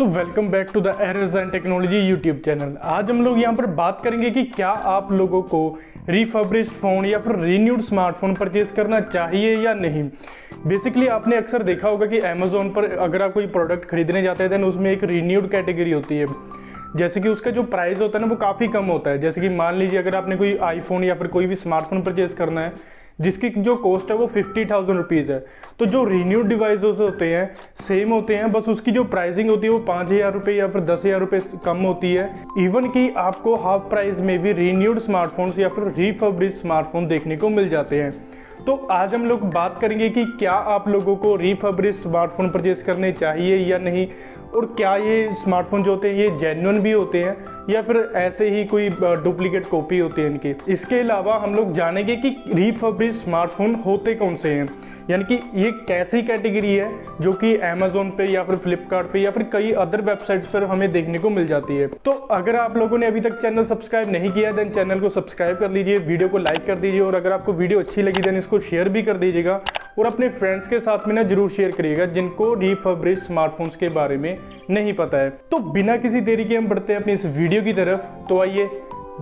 So welcome back to the errors and technology YouTube channel. आज हम लोग यहाँ पर बात करेंगे कि क्या आप लोगों को रिफर्बिश्ड फ़ोन या फिर रीन्यूड स्मार्टफोन परचेज करना चाहिए या नहीं। बेसिकली आपने अक्सर देखा होगा कि अमेजोन पर अगर आप कोई प्रोडक्ट खरीदने जाते हैं देन उसमें एक रीन्यूड कैटेगरी होती है, जैसे कि उसका जो प्राइस होता है ना वो काफ़ी कम होता है। जैसे कि मान लीजिए अगर आपने कोई आईफोन या फिर कोई भी स्मार्टफोन परचेज करना है जिसकी जो कॉस्ट है वो 50,000 रुपीज़ है, तो जो रीन्यूड डिवाइसेस होते हैं सेम होते हैं, बस उसकी जो प्राइसिंग होती है वो 5,000 रुपये या फिर 10,000 रुपये कम होती है। इवन कि आपको हाफ प्राइस में भी रीन्यूड स्मार्टफोन्स या फिर रिफर्बिश्ड स्मार्टफोन देखने को मिल जाते हैं। तो आज हम लोग बात करेंगे कि क्या आप लोगों को रिफर्बिश्ड स्मार्टफोन परचेज करने चाहिए या नहीं, और क्या ये स्मार्टफोन जो होते हैं ये जेन्युइन भी होते हैं या फिर ऐसे ही कोई डुप्लीकेट कॉपी होती है इनकी। इसके अलावा हम लोग जानेंगे कि रिफर्बिश्ड स्मार्टफोन होते कौन से हैं, यानी कि ये कैसी कैटेगरी है जो कि अमेजोन पे या फिर फ्लिपकार्ट पे या फिर कई अदर वेबसाइट्स पर हमें देखने को मिल जाती है। तो अगर आप लोगों ने अभी तक चैनल सब्सक्राइब नहीं किया देन चैनल को सब्सक्राइब कर लीजिए, वीडियो को लाइक कर दीजिए, और अगर आपको वीडियो अच्छी लगी देन इसको शेयर भी कर दीजिएगा और अपने फ्रेंड्स के साथ में ना जरूर शेयर करिएगा जिनको रिफर्बिश्ड स्मार्टफोन्स के बारे में नहीं पता है। तो बिना किसी देरी के हम बढ़ते हैं अपनी इस वीडियो की तरफ, तो आइए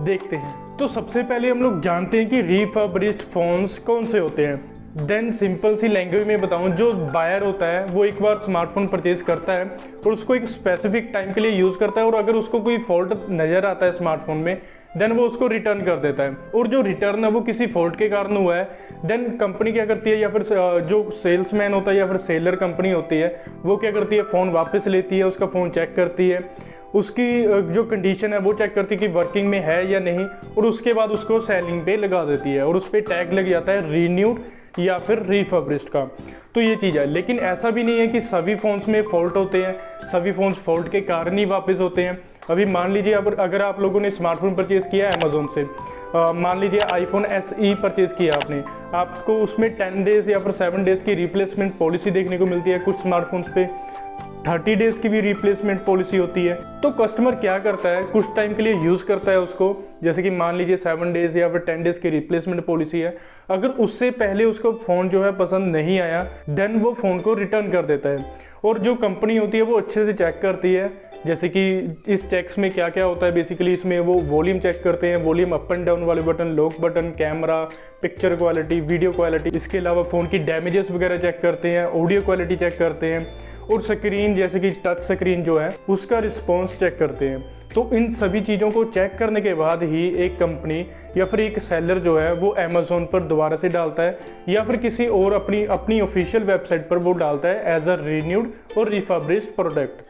देखते हैं। तो सबसे पहले हम लोग जानते हैं कि रिफर्बिश्ड फोन्स कौन से होते हैं। देन सिंपल सी लैंग्वेज में बताऊं, जो बायर होता है वो एक बार स्मार्टफोन परचेज करता है और उसको एक स्पेसिफिक टाइम के लिए यूज़ करता है, और अगर उसको कोई फॉल्ट नज़र आता है स्मार्टफोन में देन वो उसको रिटर्न कर देता है। और जो रिटर्न है वो किसी फॉल्ट के कारण हुआ है देन कंपनी क्या करती है, या फिर जो सेल्समैन होता है या फिर सेलर कंपनी होती है वो क्या करती है, फ़ोन वापस लेती है, उसका फ़ोन चेक करती है, उसकी जो कंडीशन है वो चेक करती है कि वर्किंग में है या नहीं, और उसके बाद उसको सेलिंग पे लगा देती है और उस पर टैग लग जाता है रीन्यूड या फिर रिफर्बिश्ड का। तो ये चीज़ है, लेकिन ऐसा भी नहीं है कि सभी फ़ोन्स में फ़ॉल्ट होते हैं, सभी फ़ोन्स फॉल्ट के कारण ही वापस होते हैं। अभी मान लीजिए अगर आप लोगों ने स्मार्टफोन परचेज़ किया है अमेजोन से, मान लीजिए आईफोन SE परचेज़ किया आपने, आपको उसमें 10 डेज़ या फिर 7 डेज़ की रिप्लेसमेंट पॉलिसी देखने को मिलती है। कुछ स्मार्टफोन्स पे 30 डेज़ की भी रिप्लेसमेंट पॉलिसी होती है। तो कस्टमर क्या करता है, कुछ टाइम के लिए यूज़ करता है उसको, जैसे कि मान लीजिए 7 डेज़ या फिर 10 डेज़ की रिप्लेसमेंट पॉलिसी है। अगर उससे पहले उसको फ़ोन जो है पसंद नहीं आया देन वो फ़ोन को रिटर्न कर देता है, और जो कंपनी होती है वो अच्छे से चेक करती है। जैसे कि इस चेक्स में क्या क्या होता है, बेसिकली इसमें वो वॉल्यूम चेक करते हैं, वॉल्यूम अप एंड डाउन वाले button, lock button, camera, picture quality, video quality. इसके अलावा फ़ोन की डैमेजेस वगैरह चेक करते हैं, ऑडियो क्वालिटी चेक करते हैं, और स्क्रीन जैसे कि टच स्क्रीन जो है उसका रिस्पॉन्स चेक करते हैं। तो इन सभी चीज़ों को चेक करने के बाद ही एक कंपनी या फिर एक सेलर जो है वो अमेजोन पर दोबारा से डालता है या फिर किसी और अपनी ऑफिशियल वेबसाइट पर वो डालता है एज अ रीन्यूड और रिफर्बिश्ड प्रोडक्ट।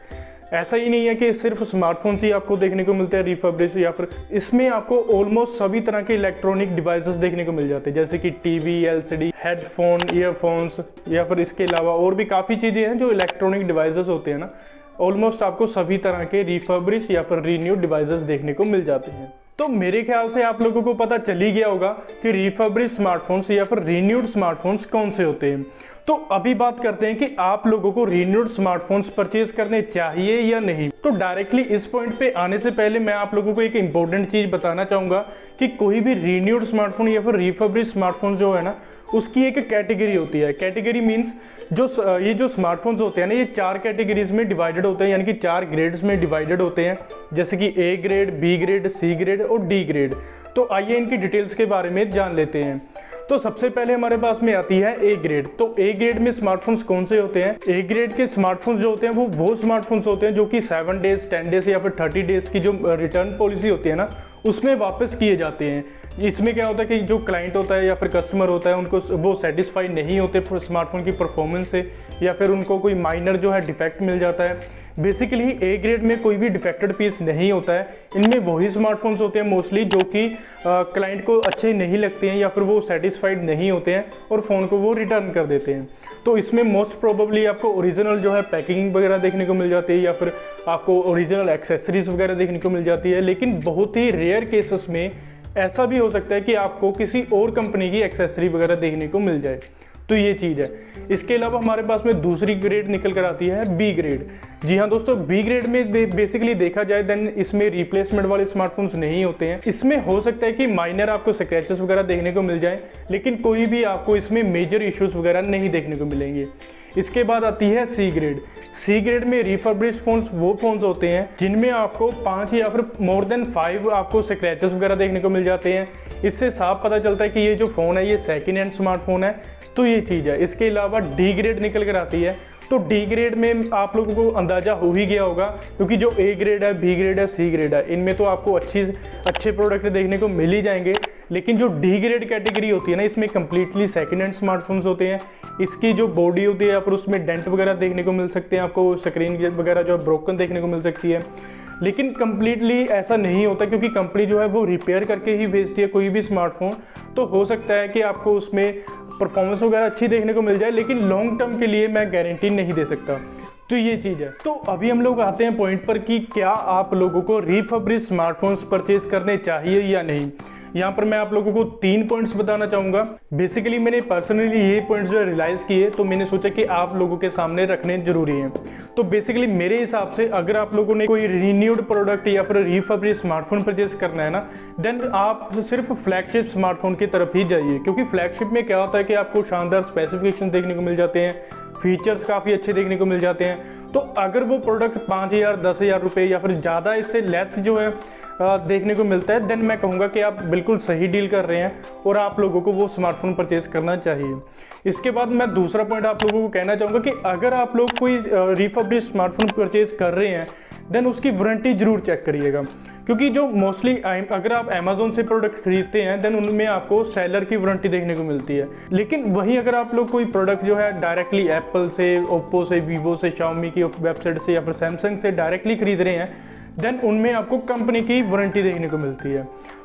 ऐसा ही नहीं है कि सिर्फ स्मार्टफोन्स ही आपको देखने को मिलते हैं रिफर्बिश्ड, या फिर इसमें आपको ऑलमोस्ट सभी तरह के इलेक्ट्रॉनिक डिवाइसेस देखने को मिल जाते हैं, जैसे कि टीवी, LCD, हेडफोन, ईयरफोन्स, या फिर इसके अलावा और भी काफ़ी चीज़ें हैं जो इलेक्ट्रॉनिक डिवाइसेस होते हैं ना, ऑलमोस्ट आपको सभी तरह के रिफर्बिश्ड या फिर रीन्यूड डिवाइसेस देखने को मिल जाते हैं। तो मेरे ख्याल से आप लोगों को पता चल ही गया होगा कि रिफर्बिश्ड स्मार्टफोन्स या फिर रीन्यूड स्मार्टफोन्स कौन से होते हैं। तो अभी बात करते हैं कि आप लोगों को रीन्यूड स्मार्टफोन्स परचेज करने चाहिए या नहीं। तो डायरेक्टली इस पॉइंट पे आने से पहले मैं आप लोगों को एक इंपॉर्टेंट चीज़ बताना चाहूँगा कि कोई भी रीन्यूड स्मार्टफोन या फिर रिफर्बिश्ड स्मार्टफोन जो है ना उसकी एक कैटेगरी होती है। कैटेगरी मीन्स ये जो स्मार्टफोन्स होते हैं ना ये 4 कैटेगरीज में डिवाइडेड होते हैं, यानी कि 4 ग्रेड्स में डिवाइडेड होते हैं, जैसे कि A grade, B grade, C grade और D ग्रेड। तो आइए इनकी डिटेल्स के बारे में जान लेते हैं। तो सबसे पहले हमारे पास में आती है A ग्रेड। तो A ग्रेड में स्मार्टफोन्स कौन से होते हैं? A ग्रेड के स्मार्टफोन्स जो होते हैं वो स्मार्टफोन्स होते हैं जो कि 7 डेज, 10 डेज या फिर 30 डेज की जो रिटर्न पॉलिसी होती है ना उसमें वापस किए जाते हैं। इसमें क्या होता है कि जो क्लाइंट होता है या फिर कस्टमर होता है उनको वो सेटिस्फाइड नहीं होते स्मार्टफोन की परफॉर्मेंस से, या फिर उनको कोई माइनर जो है डिफेक्ट मिल जाता है। बेसिकली A ग्रेड में कोई भी डिफेक्टेड पीस नहीं होता है। इनमें वही स्मार्टफोन्स होते हैं मोस्टली जो कि क्लाइंट को अच्छे नहीं लगते हैं या फिर वो सेटिस्फाइड नहीं होते हैं और फ़ोन को वो रिटर्न कर देते हैं। तो इसमें मोस्ट प्रोबेबली आपको ओरिजिनल जो है पैकिंग वगैरह देखने को मिल जाती है या फिर आपको ओरिजिनल एक्सेसरीज वगैरह देखने को मिल जाती है, लेकिन बहुत ही रेयर केसेस में ऐसा भी हो सकता है कि आपको किसी और कंपनी की एक्सेसरी वगैरह देखने को मिल जाए। तो ये चीज़ है। इसके अलावा हमारे पास में दूसरी ग्रेड निकल कर आती है B ग्रेड। जी हाँ दोस्तों, B ग्रेड में बेसिकली देखा जाए देन इसमें रिप्लेसमेंट वाले स्मार्टफोन्स नहीं होते हैं। इसमें हो सकता है कि माइनर आपको स्क्रैचेस वगैरह देखने को मिल जाए, लेकिन कोई भी आपको इसमें मेजर इश्यूज वगैरह नहीं देखने को मिलेंगे। इसके बाद आती है सी ग्रेड। सी ग्रेड में रिफर्बिश्ड फ़ोन्स वो फ़ोन्स होते हैं जिनमें आपको 5 या फिर मोर देन 5 आपको स्क्रैचेस वगैरह देखने को मिल जाते हैं। इससे साफ पता चलता है कि ये जो फ़ोन है ये सेकेंड हैंड स्मार्टफोन है, तो ये चीज़ है। इसके अलावा डी ग्रेड निकल कर आती है, तो डी ग्रेड में आप लोगों को अंदाज़ा हो ही गया होगा, क्योंकि जो ए ग्रेड है, बी ग्रेड है, सी ग्रेड है, इनमें तो आपको अच्छे प्रोडक्ट देखने को मिल ही जाएंगे। लेकिन जो डी ग्रेड कैटेगरी होती है ना, इसमें कम्प्लीटली सेकेंड हैंड स्मार्टफोन्स होते हैं। इसकी जो बॉडी होती है या फिर उसमें डेंट वगैरह देखने को मिल सकते हैं, आपको स्क्रीन वगैरह जो ब्रोकन देखने को मिल सकती है। लेकिन कम्प्लीटली ऐसा नहीं होता, क्योंकि कंपनी जो है वो रिपेयर करके ही भेजती है कोई भी स्मार्टफोन। तो हो सकता है कि आपको उसमें परफॉर्मेंस वगैरह अच्छी देखने को मिल जाए, लेकिन लॉन्ग टर्म के लिए मैं गारंटी नहीं दे सकता। तो ये चीज़ है। तो अभी हम लोग आते हैं पॉइंट पर कि क्या आप लोगों को रिफर्बिश्ड स्मार्टफोन्स परचेज करने चाहिए या नहीं। यहाँ पर मैं आप लोगों को 3 पॉइंट्स बताना चाहूँगा। बेसिकली मैंने पर्सनली ये पॉइंट्स जो रियलाइज़ किए, तो मैंने सोचा कि आप लोगों के सामने रखने जरूरी हैं। तो बेसिकली मेरे हिसाब से अगर आप लोगों ने कोई रिन्यूड प्रोडक्ट या फिर रिफर्बिश्ड स्मार्टफोन परचेज करना है ना, देन आप सिर्फ फ्लैगशिप स्मार्टफोन की तरफ ही जाइए। क्योंकि फ्लैगशिप में क्या होता है कि आपको शानदार स्पेसिफिकेशन देखने को मिल जाते हैं, फीचर्स काफ़ी अच्छे देखने को मिल जाते हैं। तो अगर वो प्रोडक्ट 5,000 10,000 रुपये या फिर ज़्यादा इससे लेस जो है देखने को मिलता है, देन मैं कहूँगा कि आप बिल्कुल सही डील कर रहे हैं और आप लोगों को वो स्मार्टफोन परचेज करना चाहिए। इसके बाद मैं दूसरा पॉइंट आप लोगों को कहना चाहूँगा कि अगर आप लोग कोई रिफर्बिश्ड स्मार्टफोन परचेज कर रहे हैं, देन उसकी वारंटी जरूर चेक करिएगा। क्योंकि जो मोस्टली अगर आप अमेजोन से प्रोडक्ट खरीदते हैं, देन उनमें आपको सेलर की वारंटी देखने को मिलती है। लेकिन वहीं अगर आप लोग कोई प्रोडक्ट जो है डायरेक्टली एप्पल से, ओप्पो से, वीवो से, शाओमी की वेबसाइट से या फिर सैमसंग से डायरेक्टली खरीद रहे हैं, देन उनमें आपको कंपनी की वारंटी देखने को मिलती है।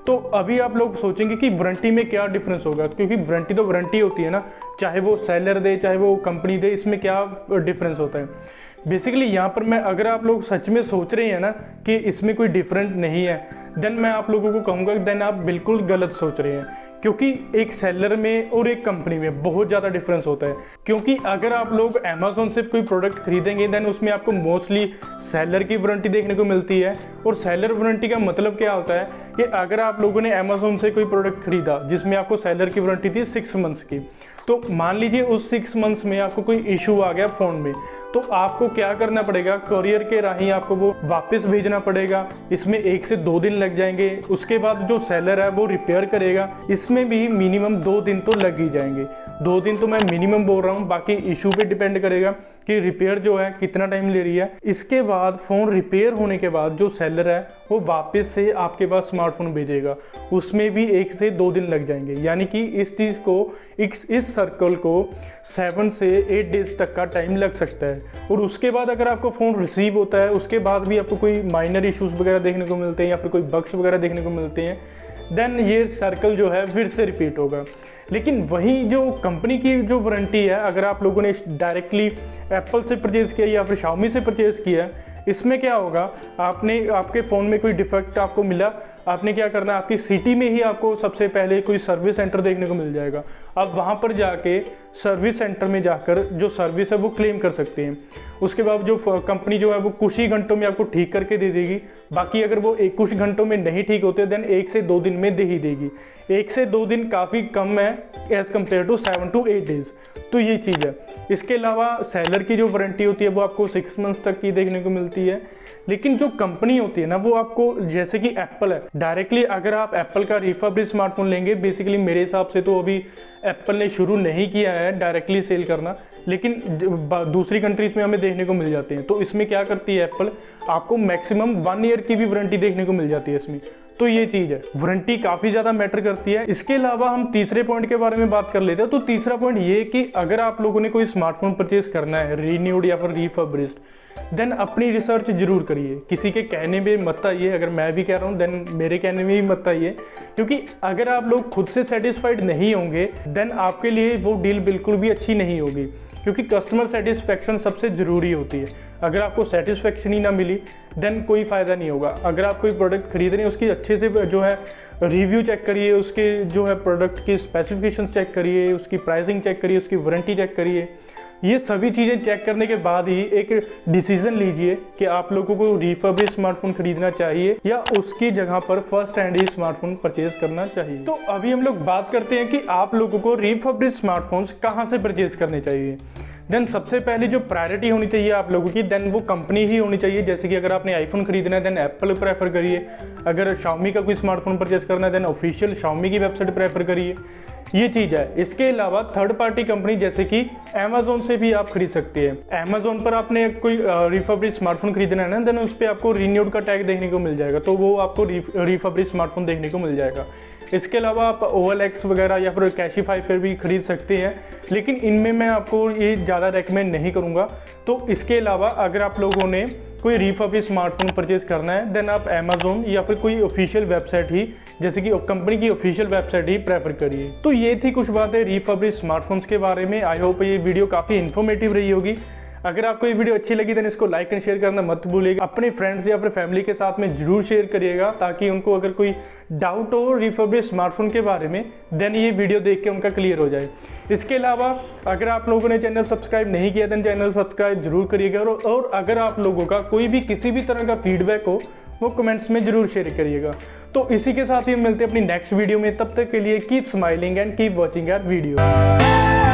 तो अभी आप लोग सोचेंगे कि वारंटी में क्या डिफरेंस होगा, क्योंकि वारंटी तो वारंटी होती है ना, चाहे वो सेलर दे चाहे वो कंपनी दे, इसमें क्या डिफरेंस होता है। बेसिकली यहाँ पर मैं अगर आप लोग सच में सोच रहे हैं ना कि इसमें कोई डिफरेंट नहीं है, देन मैं आप लोगों को कहूँगा देन आप बिल्कुल गलत सोच रहे हैं। क्योंकि एक सेलर में और एक कंपनी में बहुत ज़्यादा डिफरेंस होता है। क्योंकि अगर आप लोग अमेजोन से कोई प्रोडक्ट खरीदेंगे, देन उसमें आपको मोस्टली सेलर की वारंटी देखने को मिलती है। और सेलर वारंटी का मतलब क्या होता है कि अगर आप लोगों ने अमेजोन से कोई प्रोडक्ट खरीदा जिसमें आपको सेलर की वारंटी थी 6 मंथ्स की, तो मान लीजिए उस 6 मंथ्स में आपको कोई इशू आ गया फ़ोन में, तो आपको क्या करना पड़ेगा, कोरियर के राही आपको वो वापस भेजना पड़ेगा। इसमें 1 से 2 दिन लग जाएंगे। उसके बाद जो सेलर है वो रिपेयर करेगा, इसमें भी मिनिमम 2 दिन तो लग ही जाएंगे। 2 दिन तो मैं मिनिमम बोल रहा हूँ, बाकी इशू पे डिपेंड करेगा कि रिपेयर जो है कितना टाइम ले रही है। इसके बाद फ़ोन रिपेयर होने के बाद जो सेलर है वो वापस से आपके पास स्मार्टफोन भेजेगा, उसमें भी 1 से 2 दिन लग जाएंगे। यानी कि इस चीज़ को, इस सर्कल को 7 से 8 डेज तक का टाइम लग सकता है। और उसके बाद अगर आपको फ़ोन रिसीव होता है, उसके बाद भी आपको कोई माइनर इश्यूज़ वगैरह देखने को मिलते हैं या फिर कोई बग्स वगैरह देखने को मिलते हैं, देन ये सर्कल जो है फिर से रिपीट होगा। लेकिन वही जो कंपनी की जो वारंटी है, अगर आप लोगों ने डायरेक्टली एप्पल से परचेज़ किया या फिर शाओमी से परचेज़ किया, इसमें क्या होगा, आपके फ़ोन में कोई डिफेक्ट आपको मिला, आपने क्या करना है, आपकी सिटी में ही आपको सबसे पहले कोई सर्विस सेंटर देखने को मिल जाएगा। आप वहाँ पर जाके सर्विस सेंटर में जाकर जो सर्विस है वो क्लेम कर सकते हैं। उसके बाद जो कंपनी जो है वो कुछ ही घंटों में आपको ठीक करके दे देगी। बाकी अगर वो कुछ घंटों में नहीं ठीक होते, देन 1 से 2 दिन में दे ही देगी। 1 से 2 दिन काफ़ी कम है as compare to 7 to 8 days. तो ये चीज़ है। इसके अलावा सेलर की जो वारंटी होती है वो आपको 6 मंथ्स तक की देखने को मिलती है। लेकिन जो कंपनी होती है ना, वो आपको, जैसे कि एप्पल है, डायरेक्टली अगर आप एप्पल का रिफर्बिश्ड स्मार्टफोन लेंगे, बेसिकली मेरे हिसाब से तो अभी एप्पल ने शुरू नहीं किया है डायरेक्टली सेल करना, लेकिन दूसरी कंट्रीज में हमें देखने को मिल जाते हैं। तो इसमें क्या करती है एप्पल, आपको मैक्सिमम 1 ईयर की भी वारंटी देखने को मिल जाती है इसमें। तो ये चीज़ है, वारंटी काफ़ी ज़्यादा मैटर करती है। इसके अलावा हम तीसरे पॉइंट के बारे में बात कर लेते हैं। तो तीसरा पॉइंट ये कि अगर आप लोगों ने कोई स्मार्टफोन परचेज करना है रीन्यूड या फिर रिफर्बिश्ड, देन अपनी रिसर्च जरूर करिए। किसी के कहने में मत आइए। अगर मैं भी कह रहा हूँ, देन मेरे कहने में ही मत आइए। क्योंकि अगर आप लोग खुद से सेटिस्फाइड नहीं होंगे, देन आपके लिए वो डील बिल्कुल भी अच्छी नहीं होगी। क्योंकि कस्टमर सेटिस्फेक्शन सबसे ज़रूरी होती है। अगर आपको सेटिस्फेक्शन ही ना मिली, देन कोई फ़ायदा नहीं होगा। अगर आप कोई प्रोडक्ट खरीद रहे हैं, उसकी अच्छे से जो है रिव्यू चेक करिए, उसके जो है प्रोडक्ट की स्पेसिफिकेशंस चेक करिए, उसकी प्राइसिंग चेक करिए, उसकी वारंटी चेक करिए। ये सभी चीज़ें चेक करने के बाद ही एक डिसीजन लीजिए कि आप लोगों को रिफर्बिश्ड स्मार्टफोन खरीदना चाहिए या उसकी जगह पर फर्स्ट हैंड ही स्मार्टफोन परचेज करना चाहिए। तो अभी हम लोग बात करते हैं कि आप लोगों को रिफर्बिश्ड स्मार्टफोन्स कहाँ से परचेज करने चाहिए। देन सबसे पहले जो प्रायोरिटी होनी चाहिए आप लोगों की, देन वो कंपनी ही होनी चाहिए। जैसे कि अगर आपने आईफोन खरीदना है देन एप्पल प्रेफर करिए, अगर शाओमी का कोई स्मार्टफोन परचेस करना है देन ऑफिशियल शाओमी की वेबसाइट प्रेफर करिए, ये चीज़ है। इसके अलावा थर्ड पार्टी कंपनी जैसे कि अमेजोन से भी आप खरीद सकते हैं। अमेजोन पर आपने कोई रिफर्बिश्ड स्मार्टफोन खरीदना है ना, देन उस पर आपको रीन्यूड का टैग देखने को मिल जाएगा, तो वो आपको रिफर्बिश्ड स्मार्टफोन देखने को मिल जाएगा। इसके अलावा आप OLX वगैरह या फिर कैशिफाई पर भी खरीद सकते हैं, लेकिन इनमें मैं आपको ये ज़्यादा रेकमेंड नहीं करूँगा। तो इसके अलावा अगर आप लोगों ने कोई रिफर्बिश्ड स्मार्टफोन परचेज करना है देन आप अमेजोन या फिर कोई ऑफिशियल वेबसाइट ही, जैसे कि कंपनी की ऑफिशियल वेबसाइट ही प्रेफर करिए। तो ये थी कुछ बातें रिफर्बिश्ड स्मार्टफोन्स के बारे में। आई होप ये वीडियो काफ़ी इन्फॉर्मेटिव रही होगी। अगर आपको ये वीडियो अच्छी लगी देन इसको लाइक एंड शेयर करना मत भूलिएगा। अपने फ्रेंड्स या फिर फैमिली के साथ में जरूर शेयर करिएगा, ताकि उनको अगर कोई डाउट हो रिफर्बिश्ड स्मार्टफोन के बारे में देन ये वीडियो देख के उनका क्लियर हो जाए। इसके अलावा अगर आप लोगों ने चैनल सब्सक्राइब नहीं किया देन चैनल सब्सक्राइब जरूर करिएगा, और अगर आप लोगों का कोई भी किसी भी तरह का फीडबैक हो वो कमेंट्स में जरूर शेयर करिएगा। तो इसी के साथ ही मिलते हैं अपनी नेक्स्ट वीडियो में। तब तक के लिए keep smiling and keep watching our video.